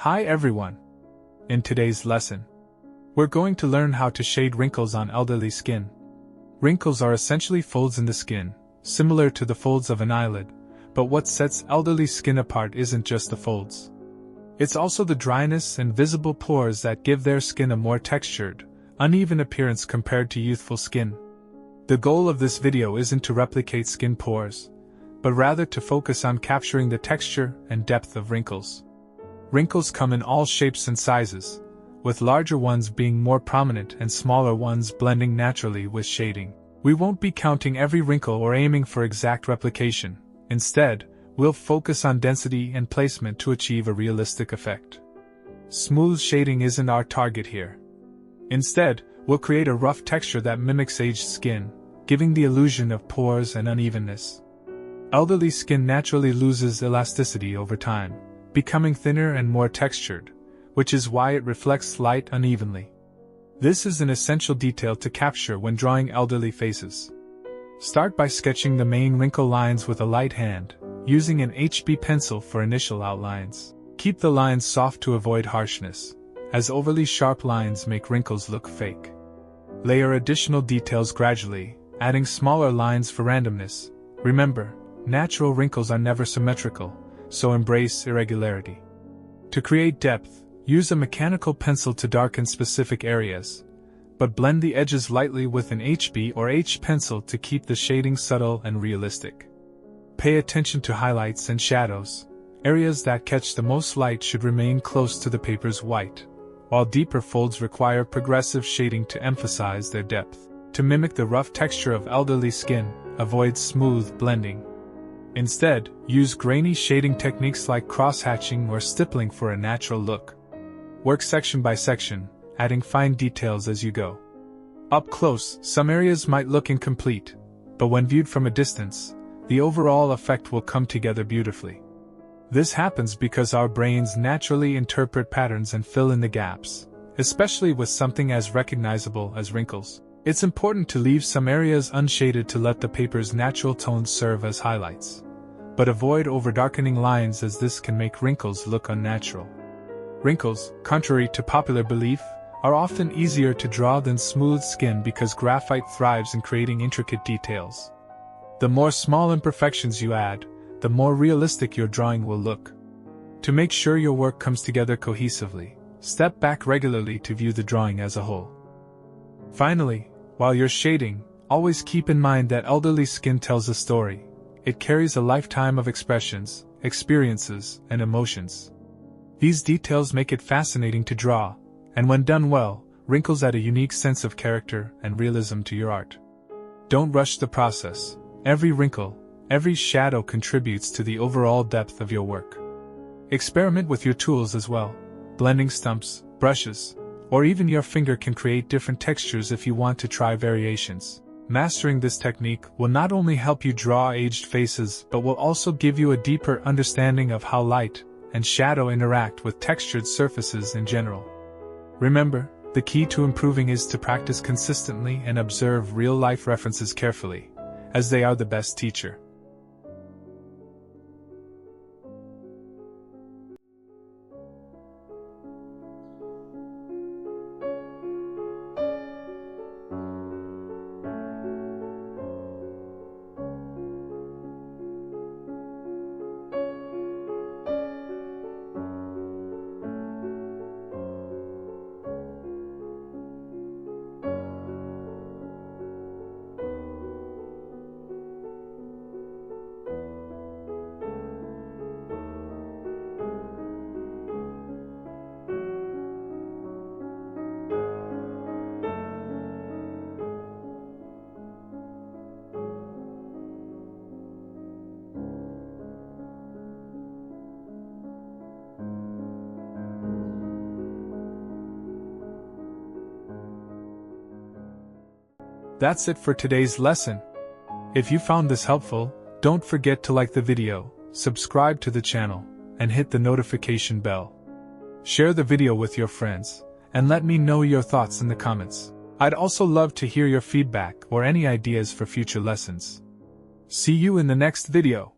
Hi everyone! In today's lesson, we're going to learn how to shade wrinkles on elderly skin. Wrinkles are essentially folds in the skin, similar to the folds of an eyelid, but what sets elderly skin apart isn't just the folds. It's also the dryness and visible pores that give their skin a more textured, uneven appearance compared to youthful skin. The goal of this video isn't to replicate skin pores, but rather to focus on capturing the texture and depth of wrinkles. Wrinkles come in all shapes and sizes, with larger ones being more prominent and smaller ones blending naturally with shading. We won't be counting every wrinkle or aiming for exact replication. Instead, we'll focus on density and placement to achieve a realistic effect. Smooth shading isn't our target here. Instead, we'll create a rough texture that mimics aged skin, giving the illusion of pores and unevenness. Elderly skin naturally loses elasticity over time, becoming thinner and more textured, which is why it reflects light unevenly. This is an essential detail to capture when drawing elderly faces. Start by sketching the main wrinkle lines with a light hand, using an HB pencil for initial outlines. Keep the lines soft to avoid harshness, as overly sharp lines make wrinkles look fake. Layer additional details gradually, adding smaller lines for randomness. Remember, natural wrinkles are never symmetrical, so embrace irregularity. To create depth, use a mechanical pencil to darken specific areas, but blend the edges lightly with an HB or H pencil to keep the shading subtle and realistic. Pay attention to highlights and shadows. Areas that catch the most light should remain close to the paper's white, while deeper folds require progressive shading to emphasize their depth. To mimic the rough texture of elderly skin, avoid smooth blending. Instead, use grainy shading techniques like cross-hatching or stippling for a natural look. Work section by section, adding fine details as you go. Up close, some areas might look incomplete, but when viewed from a distance, the overall effect will come together beautifully. This happens because our brains naturally interpret patterns and fill in the gaps, especially with something as recognizable as wrinkles. It's important to leave some areas unshaded to let the paper's natural tones serve as highlights. But avoid overdarkening lines, as this can make wrinkles look unnatural. Wrinkles, contrary to popular belief, are often easier to draw than smooth skin because graphite thrives in creating intricate details. The more small imperfections you add, the more realistic your drawing will look. To make sure your work comes together cohesively, step back regularly to view the drawing as a whole. Finally, while you're shading, always keep in mind that elderly skin tells a story. It carries a lifetime of expressions, experiences, and emotions. These details make it fascinating to draw, and when done well, wrinkles add a unique sense of character and realism to your art. Don't rush the process. Every wrinkle, every shadow contributes to the overall depth of your work. Experiment with your tools as well. Blending stumps, brushes, or even your finger can create different textures if you want to try variations. Mastering this technique will not only help you draw aged faces but will also give you a deeper understanding of how light and shadow interact with textured surfaces in general. Remember, the key to improving is to practice consistently and observe real-life references carefully, as they are the best teacher. That's it for today's lesson. If you found this helpful, don't forget to like the video, subscribe to the channel, and hit the notification bell. Share the video with your friends, and let me know your thoughts in the comments. I'd also love to hear your feedback or any ideas for future lessons. See you in the next video.